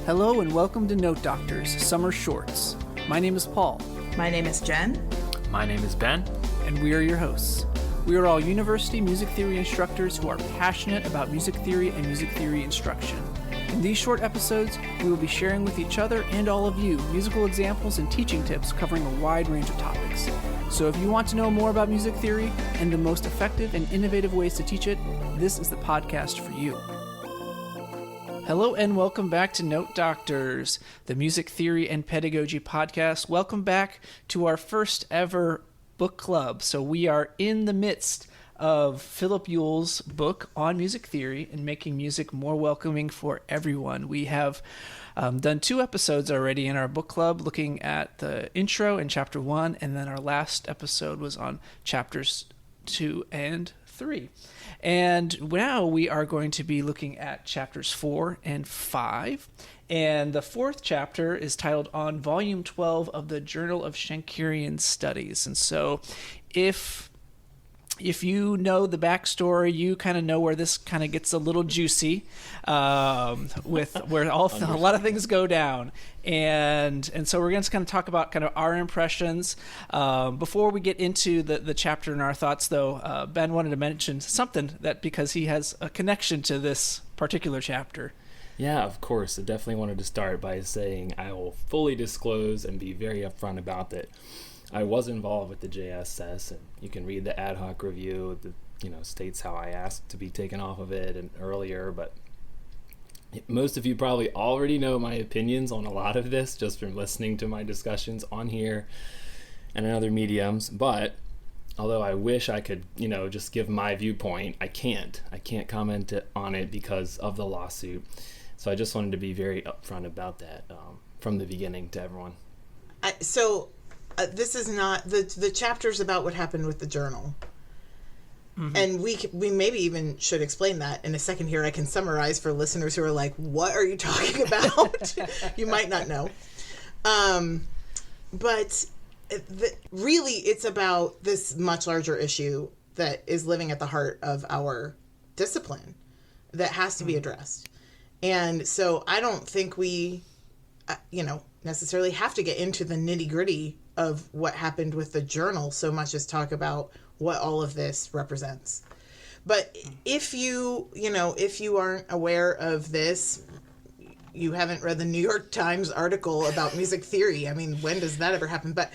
Hello and welcome to Note Doctors Summer Shorts. My name is Paul. My name is Jen. My name is Ben. And we are your hosts. We are all university music theory instructors who are passionate about music theory and music theory instruction. In these short episodes, we will be sharing with each other and all of you musical examples and teaching tips covering a wide range of topics. So if you want to know more about music theory and the most effective and innovative ways to teach it, this is the podcast for you. Hello and welcome back to Note Doctors, the music theory and pedagogy podcast. Welcome back to our first ever book club. So we are in the midst of Philip Ewell's book on music theory and making music more welcoming for everyone. We have done 2 episodes already in our book club looking at the intro in chapter 1, and then our last episode was on chapters 2 and 3. And now we are going to be looking at chapters 4 and 5. And the 4th chapter is titled On Volume 12 of the Journal of Schenkerian Studies. And so if you know the backstory, you kind of know where this kind of gets a little juicy, with where a lot of things go down, and so we're going to kind of talk about kind of our impressions. Before we get into the chapter and our thoughts, though, Ben wanted to mention something that because he has a connection to this particular chapter. Yeah, of course. I definitely wanted to start by saying I will fully disclose and be very upfront about that. I was involved with the JSS, and you can read the ad hoc review that states how I asked to be taken off of it and earlier, but most of you probably already know my opinions on a lot of this just from listening to my discussions on here and in other mediums. But although I wish I could, just give my viewpoint, I can't comment on it because of the lawsuit. So I just wanted to be very upfront about that from the beginning to everyone. This is not the chapter's about what happened with the journal. Mm-hmm. And we maybe even should explain that in a second here. I can summarize for listeners who are like, what are you talking about? You might not know. But really it's about this much larger issue that is living at the heart of our discipline that has to be addressed. And so I don't think we, necessarily have to get into the nitty-gritty of what happened with the journal so much as talk about what all of this represents. But if you aren't aware of this, you haven't read the New York Times article about music theory. I mean, when does that ever happen? But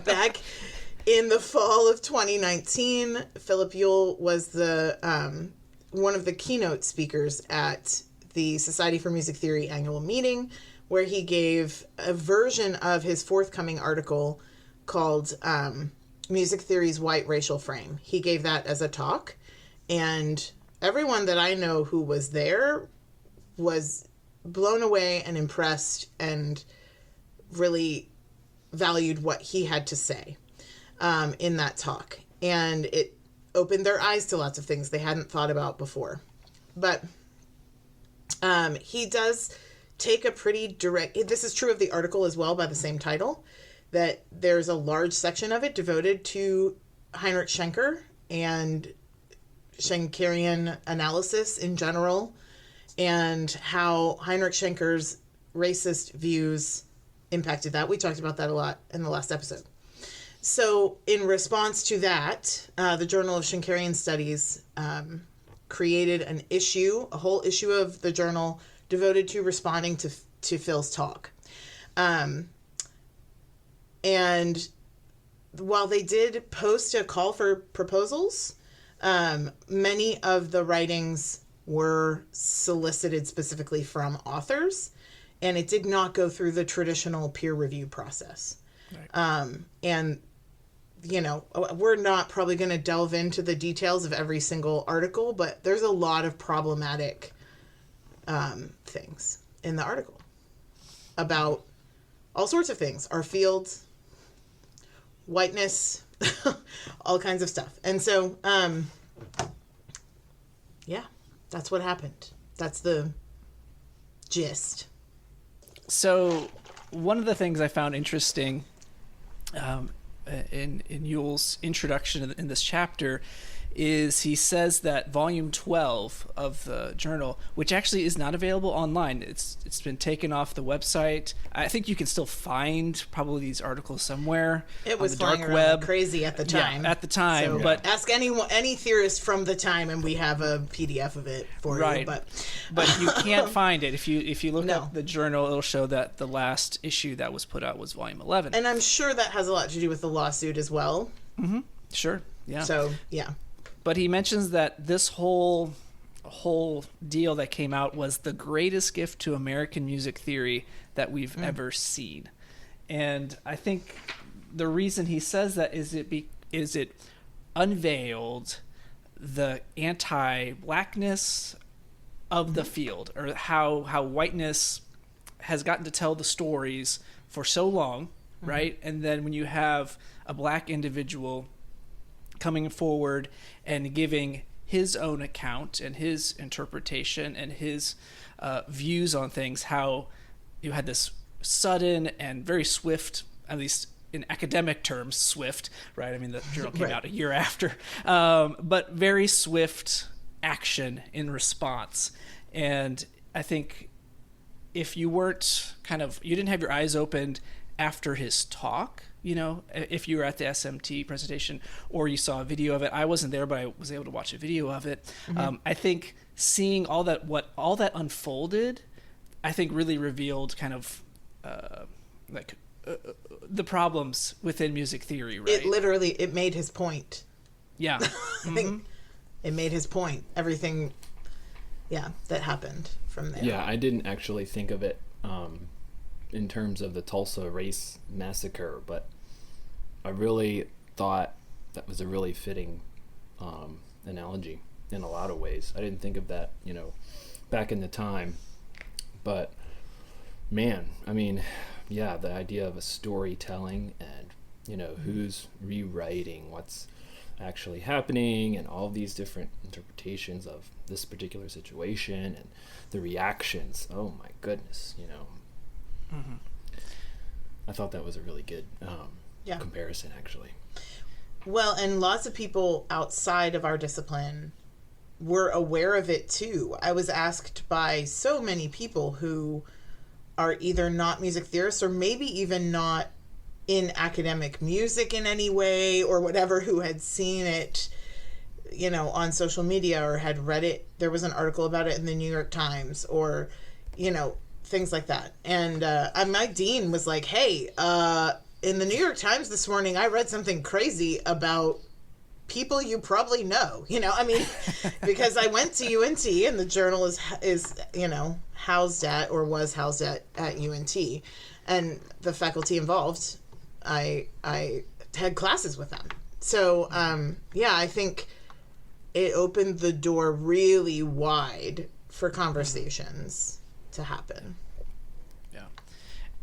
back in the fall of 2019, Philip Ewell was the one of the keynote speakers at the Society for Music Theory annual meeting, where he gave a version of his forthcoming article called Music Theory's White Racial Frame. He gave that as a talk, and everyone that I know who was there was blown away and impressed and really valued what he had to say in that talk. And it opened their eyes to lots of things they hadn't thought about before. But he does take a pretty direct, this is true of the article as well by the same title, that there's a large section of it devoted to Heinrich Schenker and Schenkerian analysis in general, and how Heinrich Schenker's racist views impacted that. We talked about that a lot in the last episode. So in response to that, the Journal of Schenkerian Studies created a whole issue of the journal devoted to responding to Phil's talk. And while they did post a call for proposals, many of the writings were solicited specifically from authors, and it did not go through the traditional peer review process. Right. And we're not probably going to delve into the details of every single article, but there's a lot of problematic things in the article about all sorts of things, our fields, whiteness, all kinds of stuff. And so, that's what happened. That's the gist. So one of the things I found interesting in Ewell's introduction in this chapter is he says that volume 12 of the journal, which actually is not available online, it's been taken off the website. I think you can still find probably these articles somewhere. It was on the flying dark around web. like crazy at the time. Yeah, at the time. So but ask any theorist from the time, and we have a PDF of it for you. But you can't find it. If you look No. up the journal, it'll show that the last issue that was put out was volume 11. And I'm sure that has a lot to do with the lawsuit as well. Mm-hmm. Sure. Yeah. So, yeah. But he mentions that this whole deal that came out was the greatest gift to American music theory that we've ever seen. And I think the reason he says that is it unveiled the anti-blackness of the field, or how whiteness has gotten to tell the stories for so long, right? And then when you have a black individual coming forward and giving his own account and his interpretation and his views on things, how you had this sudden and very swift, at least in academic terms, swift, right? I mean, the journal came out a year after, but very swift action in response. And I think if you weren't you didn't have your eyes opened after his talk, if you were at the SMT presentation or you saw a video of it. I wasn't there, but I was able to watch a video of it. I think seeing all that unfolded, I think really revealed the problems within music theory, right? It made his point. Yeah. I think it made his point. Everything, that happened from there. Yeah, I didn't actually think of it in terms of the Tulsa race massacre, but I really thought that was a really fitting analogy in a lot of ways. I didn't think of that, back in the time, but man, I mean, yeah, the idea of a storytelling and, who's rewriting what's actually happening and all these different interpretations of this particular situation and the reactions. Oh my goodness, I thought that was a really good comparison, actually. Well, and lots of people outside of our discipline were aware of it too. I was asked by so many people who are either not music theorists or maybe even not in academic music in any way or whatever, who had seen it, on social media or had read it. There was an article about it in the New York Times or, things like that. And my dean was like, hey, in the New York Times this morning, I read something crazy about people you probably know, because I went to UNT and the journal is housed at or was housed at UNT, and the faculty involved, I had classes with them. So, I think it opened the door really wide for conversations to happen. Yeah.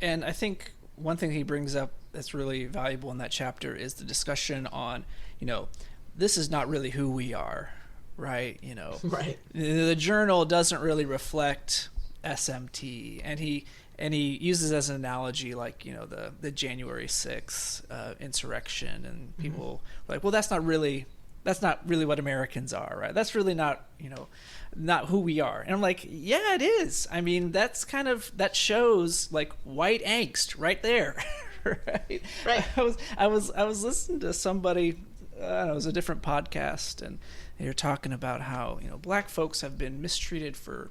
And I think one thing he brings up that's really valuable in that chapter is the discussion on, this is not really who we are, right? Right. The journal doesn't really reflect SMT, and he uses as an analogy like the January 6th insurrection, and people are like, well, that's not really what Americans are, right? That's really not not who we are. And I'm like, yeah, it is. I mean, that shows like white angst right there. Right. I was listening to somebody, I don't know, it was a different podcast, and they were talking about how black folks have been mistreated for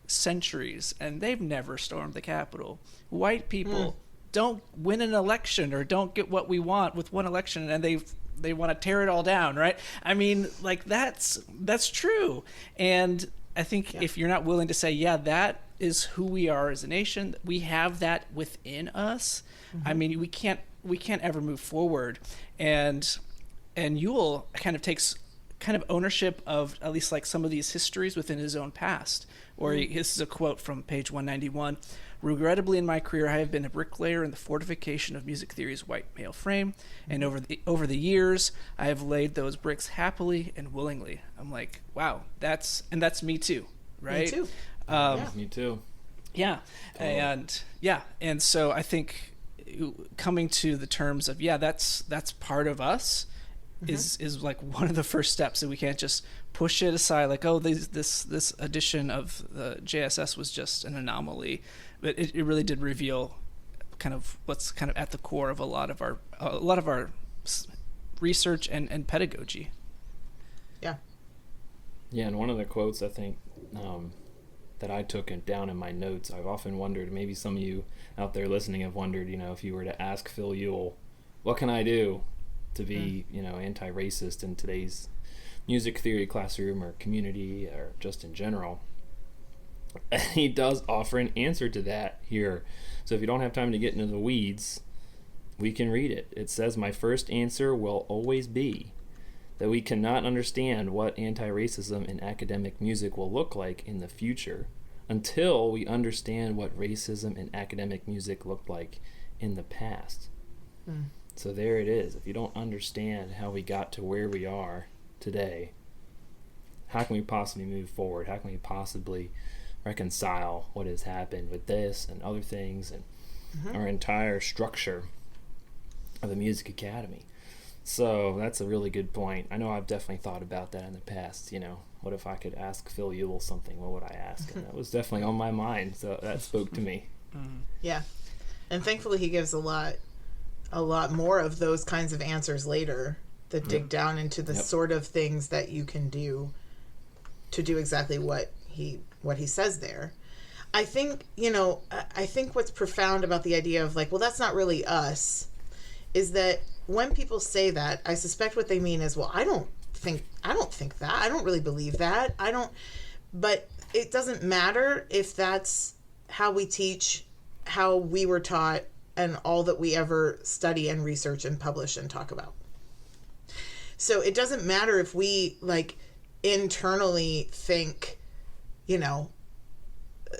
centuries and they've never stormed the Capitol. White people don't win an election or don't get what we want with one election, and they want to tear it all down, right? I mean, like that's true. And I think if you're not willing to say, yeah, that is who we are as a nation, we have that within us. I mean, we can't ever move forward. And Ewell kind of takes ownership of at least like some of these histories within his own past. Or this is a quote from page 191. Regrettably, in my career, I have been a bricklayer in the fortification of music theory's white male frame, and over the years, I have laid those bricks happily and willingly. I'm like, wow, that's me too, right? Me too. Me too. Yeah, and so I think coming to the terms of that's part of us, is like one of the first steps, and we can't just push it aside like, oh, this edition of the JSS was just an anomaly. But it really did reveal kind of what's kind of at the core of a lot of our research and pedagogy. Yeah. Yeah, and one of the quotes I think that I took down in my notes, I've often wondered, maybe some of you out there listening have wondered, if you were to ask Phil Ewell, what can I do to be, anti-racist in today's music theory classroom or community or just in general? And he does offer an answer to that here. So if you don't have time to get into the weeds, we can read it. It says, my first answer will always be that we cannot understand what anti-racism in academic music will look like in the future until we understand what racism in academic music looked like in the past. So there it is. If you don't understand how we got to where we are today, how can we possibly move forward? How can we possibly reconcile what has happened with this and other things and our entire structure of the Music Academy? So that's a really good point. I know I've definitely thought about that in the past. What if I could ask Phil Ewell something? What would I ask? And that was definitely on my mind. So that spoke to me. Yeah. And thankfully he gives a lot more of those kinds of answers later that dig down into the sort of things that you can do to do exactly what he says there. I think, I think what's profound about the idea of like, well, that's not really us, is that when people say that, I suspect what they mean is, well, I don't think that. I don't really believe that. But it doesn't matter if that's how we teach, how we were taught, and all that we ever study and research and publish and talk about. So it doesn't matter if we like internally think, no,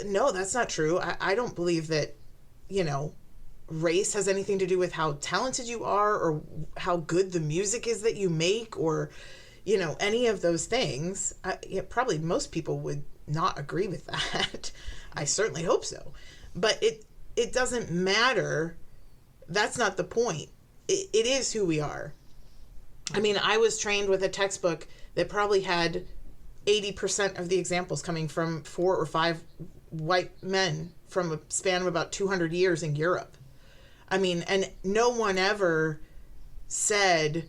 that's not true. I don't believe that, race has anything to do with how talented you are or how good the music is that you make or, any of those things. Probably most people would not agree with that. I certainly hope so. But it doesn't matter. That's not the point. It is who we are. I mean, I was trained with a textbook that probably had 80% of the examples coming from 4 or 5 white men from a span of about 200 years in Europe. I mean, and no one ever said,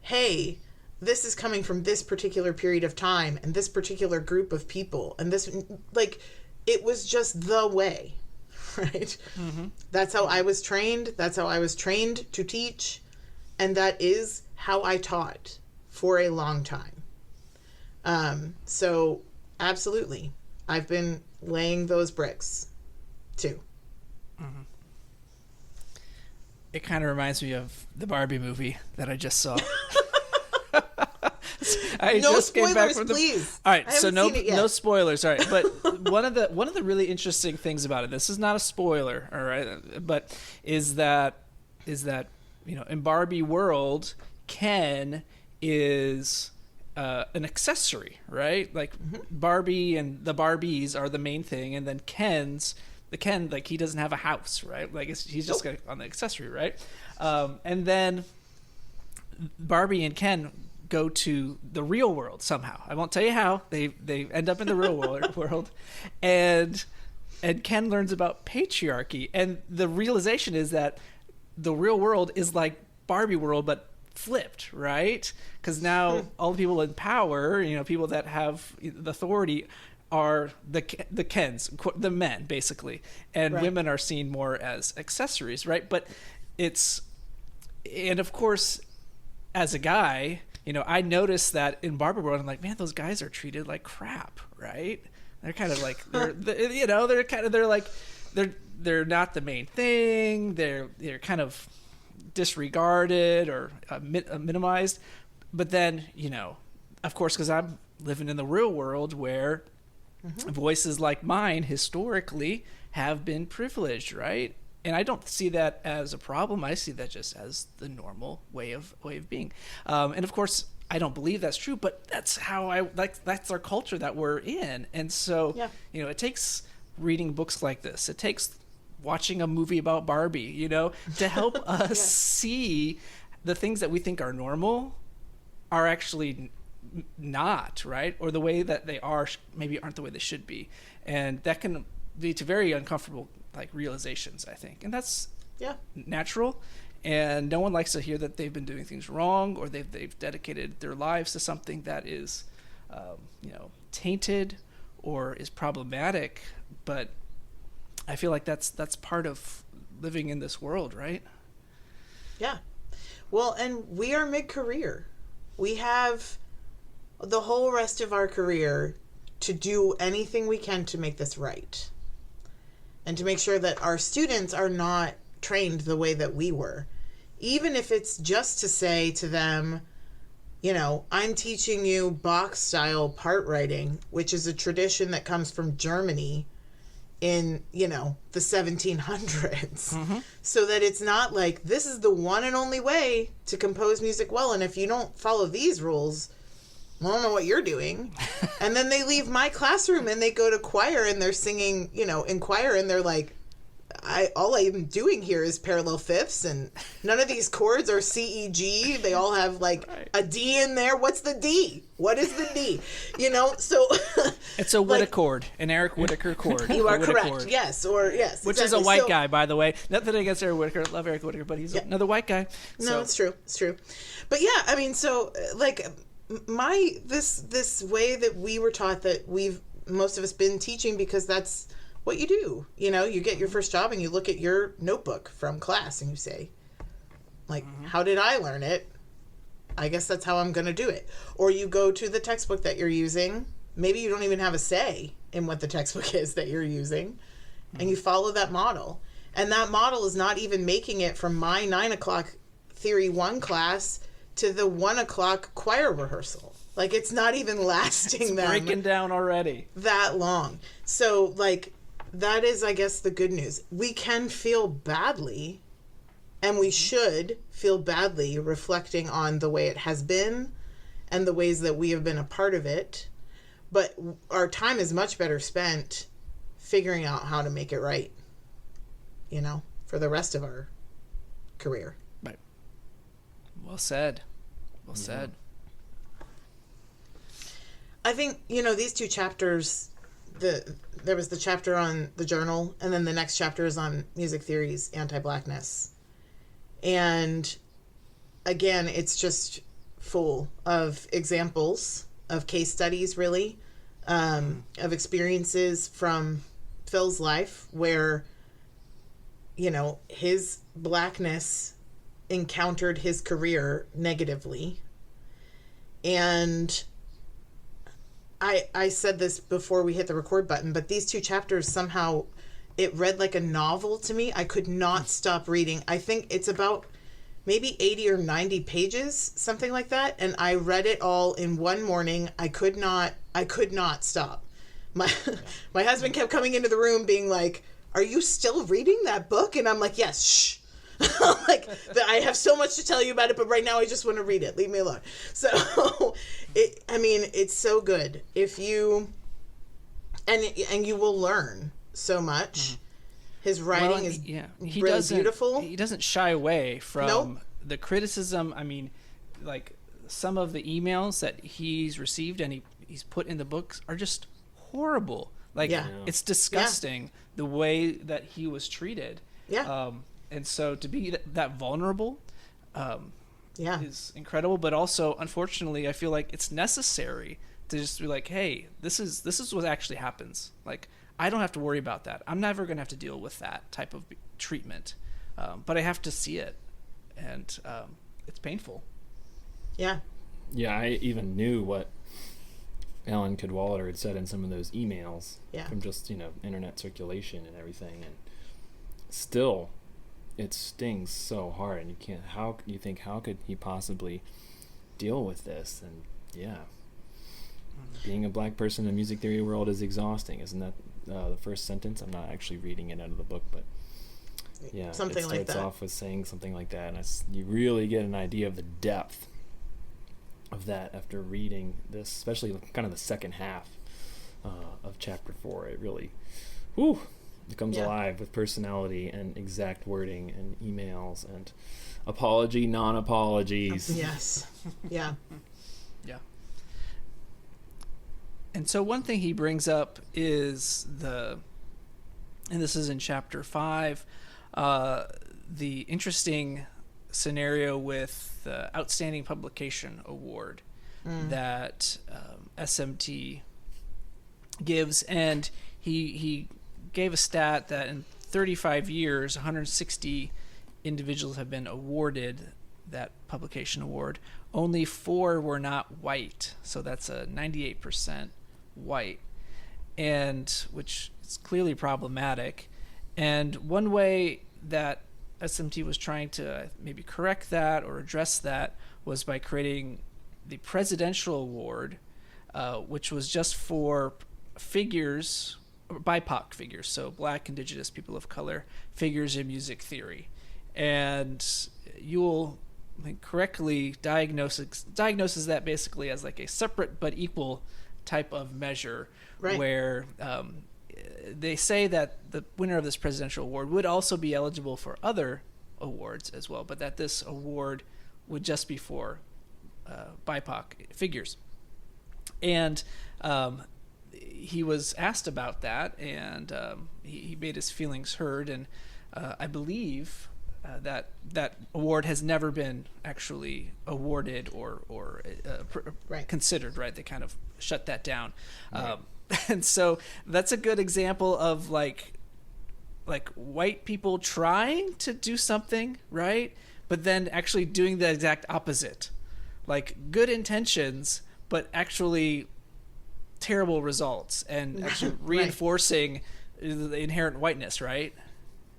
hey, this is coming from this particular period of time and this particular group of people. And this, like, it was just the way, right? That's how I was trained. That's how I was trained to teach. And that is how I taught for a long time. So absolutely, I've been laying those bricks too. It kind of reminds me of the Barbie movie that I just saw. No spoilers, please. All right, so no spoilers. All right, but one of the really interesting things about it, this is not a spoiler, all right, but is that in Barbie world, Ken is an accessory, right? Like Barbie and the Barbies are the main thing, and then Ken, like, he doesn't have a house, right? Like he's just on the accessory, right? And then Barbie and Ken go to the real world somehow. I won't tell you how. They end up in the real world, and Ken learns about patriarchy, and the realization is that the real world is like Barbie world, but flipped, right? Because now all the people in power, people that have the authority, are the Kens, the men, basically, and women are seen more as accessories, right? But and of course, as a guy, I noticed that in Barbie world, I'm like, man, those guys are treated like crap, right? They're kind of like they're not the main thing. They're kind of disregarded or minimized. But then, of course, because I'm living in the real world where voices like mine historically have been privileged, right? And I don't see that as a problem. I see that just as the normal way of being. And of course, I don't believe that's true, but that's how that's our culture that we're in. And so, it takes reading books like this. It takes watching a movie about Barbie, to help us see the things that we think are normal are actually not, right? Or the way that they are maybe aren't the way they should be. And that can lead to very uncomfortable like realizations, I think. And that's natural. And no one likes to hear that they've been doing things wrong, or they've dedicated their lives to something that is, tainted or is problematic. But I feel like that's part of living in this world, right? Yeah. Well, and we are mid-career. We have the whole rest of our career to do anything we can to make this right. And to make sure that our students are not trained the way that we were. Even if it's just to say to them, I'm teaching you Bach style part writing, which is a tradition that comes from Germany in, the 1700s. So that it's not like, this is the one and only way to compose music well. And if you don't follow these rules, I don't know what you're doing. And then they leave my classroom and they go to choir and they're singing, in choir, and they're like, all I'm doing here is parallel fifths, and none of these chords are C, E, G. They all have like a D in there. What's the D? What is the D? So it's a Whitaccord, an Eric Whitaker chord. You are correct. Yes, yes. Which is a white guy, by the way. Nothing against Eric Whitaker. Love Eric Whitaker, but he's another white guy. No, it's true. It's true. But yeah, I mean, so like this way that we were taught, that most of us been teaching, because that's what you do. You get your first job and you look at your notebook from class and you say, like, how did I learn it? I guess that's how I'm going to do it. Or you go to the textbook that you're using. Maybe you don't even have a say in what the textbook is that you're using, and you follow that model. And that model is not even making it from my 9 o'clock Theory 1 class to the 1 o'clock choir rehearsal. Like, it's not even lasting it's breaking down already that long. So, like, that is, I guess, the good news. We can feel badly, and we should feel badly reflecting on the way it has been and the ways that we have been a part of it. But our time is much better spent figuring out how to make it right, for the rest of our career. Right. Well said. Well said. I think, these two chapters, there was the chapter on the journal, and then the next chapter is on music theory's anti-Blackness. And again, it's just full of examples, of case studies, really, of experiences from Phil's life where, his Blackness encountered his career negatively. And I said this before we hit the record button, but these two chapters, somehow it read like a novel to me. I could not stop reading. I think it's about maybe 80 or 90 pages, something like that. And I read it all in one morning. I could not stop. My husband kept coming into the room being like, "Are you still reading that book?" And I'm like, "Yes, shh." Like, I have so much to tell you about it, but right now I just want to read it. Leave me alone. So, it's so good. If you, and you will learn so much. His writing is really beautiful. He doesn't shy away from the criticism. I mean, like, some of the emails that he's received and he's put in the books are just horrible. Like, it's disgusting the way that he was treated. Yeah. And so to be that vulnerable is incredible. But also, unfortunately, I feel like it's necessary to just be like, hey, this is what actually happens. Like, I don't have to worry about that. I'm never going to have to deal with that type of treatment. But I have to see it. And it's painful. Yeah. Yeah, I even knew what Alan Cadwallader had said in some of those emails from just, internet circulation and everything. And still, it stings so hard. And how could he possibly deal with this? And being a black person in the music theory world is exhausting. Isn't that the first sentence? I'm not actually reading it out of the book, but something like that. It starts off with saying something like that, and you really get an idea of the depth of that after reading this, especially kind of the second half of chapter 4. It really, it comes alive with personality and exact wording and emails and non-apologies. Yes. Yeah. Yeah. And so one thing he brings up is and this is in chapter 5, the interesting scenario with the Outstanding Publication Award that SMT gives. And he gave a stat that in 35 years, 160 individuals have been awarded that publication award. Only 4 were not white, so that's a 98% white, and which is clearly problematic. And one way that SMT was trying to maybe correct that or address that was by creating the Presidential Award, which was just for figures, BIPOC figures, so Black, Indigenous, people of color figures in music theory. And Ewell, I think, correctly diagnoses that basically as like a separate but equal type of measure, right, where they say that the winner of this presidential award would also be eligible for other awards as well, but that this award would just be for BIPOC figures. And he was asked about that, and he made his feelings heard, and I believe that award has never been actually awarded or right, considered. Right, they kind of shut that down. Right. And so that's a good example of like white people trying to do something right, but then actually doing the exact opposite. Like good intentions, but actually terrible results, and actually reinforcing the inherent whiteness, right?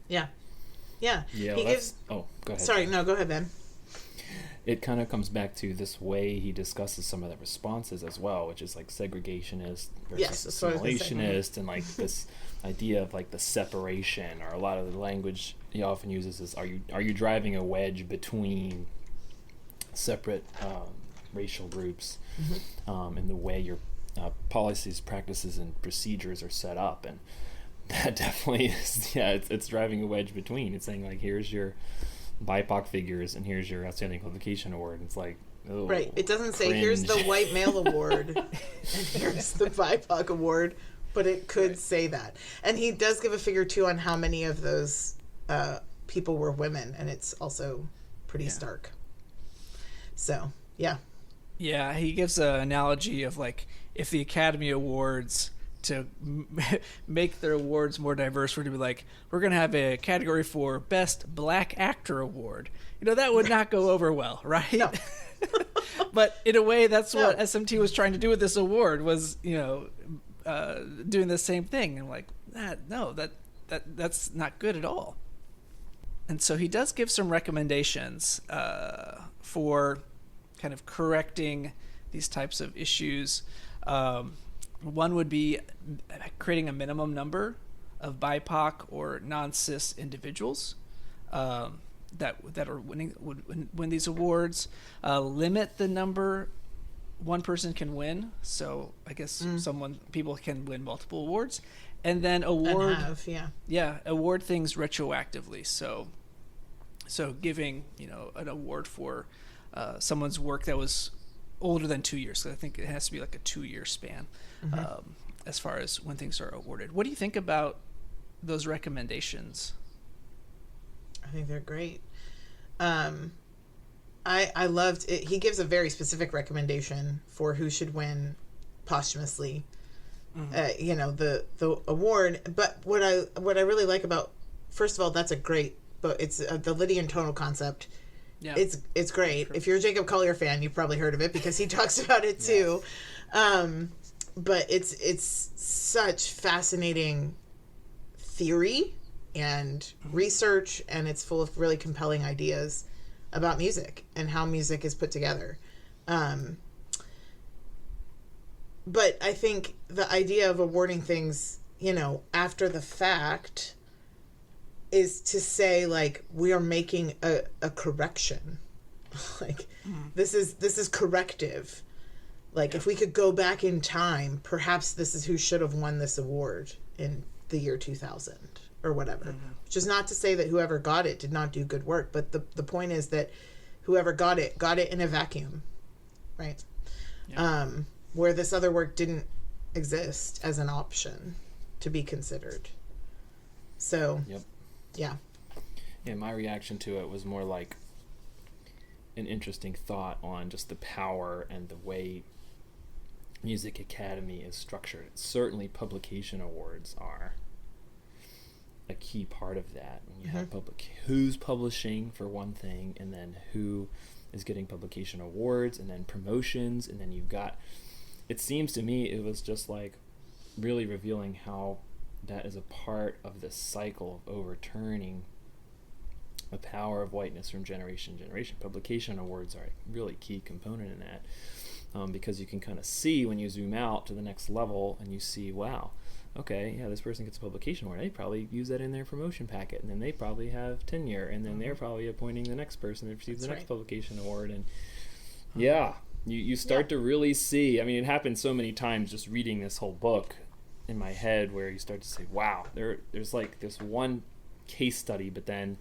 Yeah. Yeah. Yeah. He gives... Oh, go ahead. Sorry, no, go ahead, Ben. It kind of comes back to this way he discusses some of the responses as well, which is like segregationist versus assimilationist, and like this idea of like the separation, or a lot of the language he often uses is, are you driving a wedge between separate racial groups, in the way your policies, practices, and procedures are set up. And that definitely is, it's driving a wedge between. It's saying like, here's your BIPOC figures and here's your Outstanding Publication Award. It's like, oh, right. It doesn't say cringe. Here's the white male award and here's the BIPOC award, but it could say that. And he does give a figure too on how many of those people were women, and it's also pretty stark. So yeah, he gives an analogy of like, if the Academy Awards, to make their awards more diverse, were to be like, we're going to have a category for Best Black Actor Award. That would not go over well, right? No. But in a way, that's what SMT was trying to do with this award, was, doing the same thing. And like, that's not good at all. And so he does give some recommendations for kind of correcting these types of issues. One would be creating a minimum number of BIPOC or non-cis individuals that are would win these awards. Limit the number one person can win. So I guess people can win multiple awards, and then award award things retroactively. So giving an award for someone's work that was older than 2 years. So I think it has to be like a 2-year span as far as when things are awarded. What do you think about those recommendations? I think they're great. I loved it. He gives a very specific recommendation for who should win posthumously, the award. But what I really like about, first of all, that's a great book. It's the Lydian tonal concept. Yeah. It's great. Sure. If you're a Jacob Collier fan, you've probably heard of it because he talks about it too. Yes. But it's such fascinating theory and research, and it's full of really compelling ideas about music and how music is put together. But I think the idea of awarding things, after the fact, is to say, like, we are making a correction. Like, this is corrective. Like, if we could go back in time, perhaps this is who should have won this award in the year 2000 or whatever. Which is not to say that whoever got it did not do good work, but the point is that whoever got it in a vacuum, right? where this other work didn't exist as an option to be considered. So, yeah. Yeah, my reaction to it was more like an interesting thought on just the power and the way Music Academy is structured. Certainly publication awards are a key part of that. When you have who's publishing for one thing, and then who is getting publication awards, and then promotions, and then you've got, it seems to me it was just like really revealing how that is a part of the cycle of overturning the power of whiteness from generation to generation. Publication awards are a really key component in that, because you can kind of see when you zoom out to the next level and you see, wow, okay, yeah, this person gets a publication award. They probably use that in their promotion packet, and then they probably have tenure, and then they're probably appointing the next person that receives the next publication award. And you start to really see, I mean, it happened so many times just reading this whole book in my head, where you start to say, wow, there's like this one case study, but then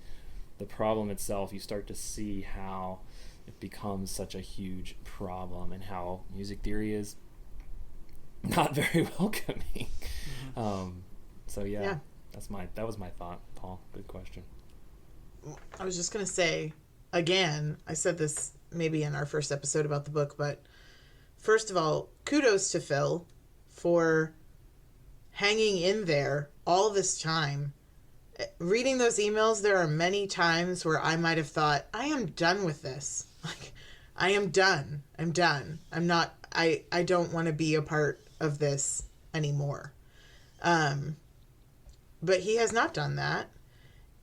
the problem itself, you start to see how it becomes such a huge problem, and how music theory is not very welcoming. That was my thought, Paul. Good question. I was just going to say, again, I said this maybe in our first episode about the book, but first of all, kudos to Phil for hanging in there all this time. Reading those emails, there are many times where I might have thought, I am done with this. Like, I am done. I'm done. I don't want to be a part of this anymore. But he has not done that.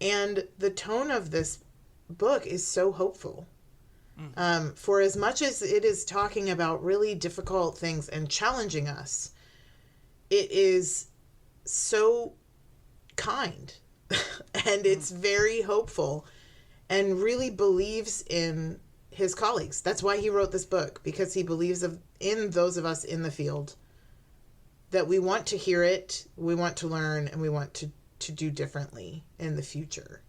And the tone of this book is so hopeful. For as much as it is talking about really difficult things and challenging us, it is so kind. And it's very hopeful, and really believes in his colleagues. That's why he wrote this book, because he believes in those of us in the field, that we want to hear it, we want to learn, and we want to do differently in the future.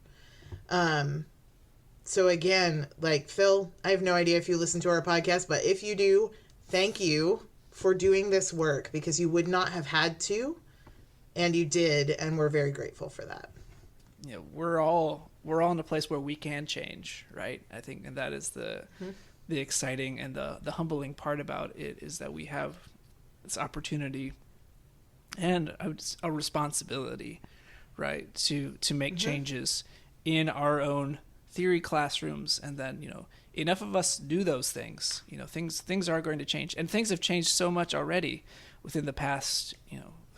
So again, like, Phil, I have no idea if you listen to our podcast, but if you do, thank you for doing this work, because you would not have had to, and you did, and we're very grateful for that. Yeah, we're all in a place where we can change, right? I think, and that is the exciting and the humbling part about it, is that we have this opportunity and a responsibility, right, to make changes in our own theory classrooms. And then, enough of us do those things, things are going to change, and things have changed so much already within the past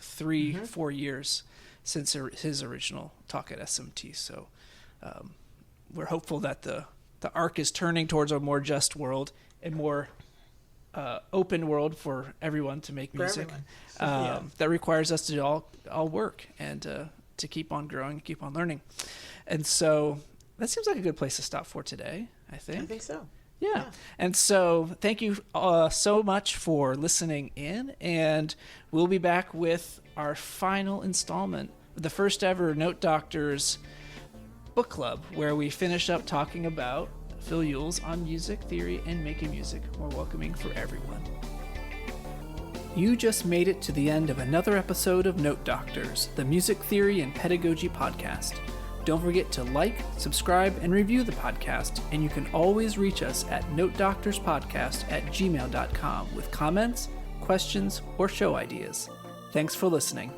3-4 years since his original talk at SMT. So we're hopeful that the arc is turning towards a more just world, a more open world for everyone to make music, that requires us to all work and to keep on growing, keep on learning. And so that seems like a good place to stop for today, I think. I think so. Yeah. And so thank you so much for listening in, and we'll be back with our final installment, the first ever Note Doctors book club, where we finish up talking about Phil Ewell's On Music Theory and Making Music More Welcoming for Everyone. You just made it to the end of another episode of Note Doctors, the music theory and pedagogy podcast. Don't forget to like, subscribe, and review the podcast, and you can always reach us at notedoctorspodcast@gmail.com with comments, questions, or show ideas. Thanks for listening.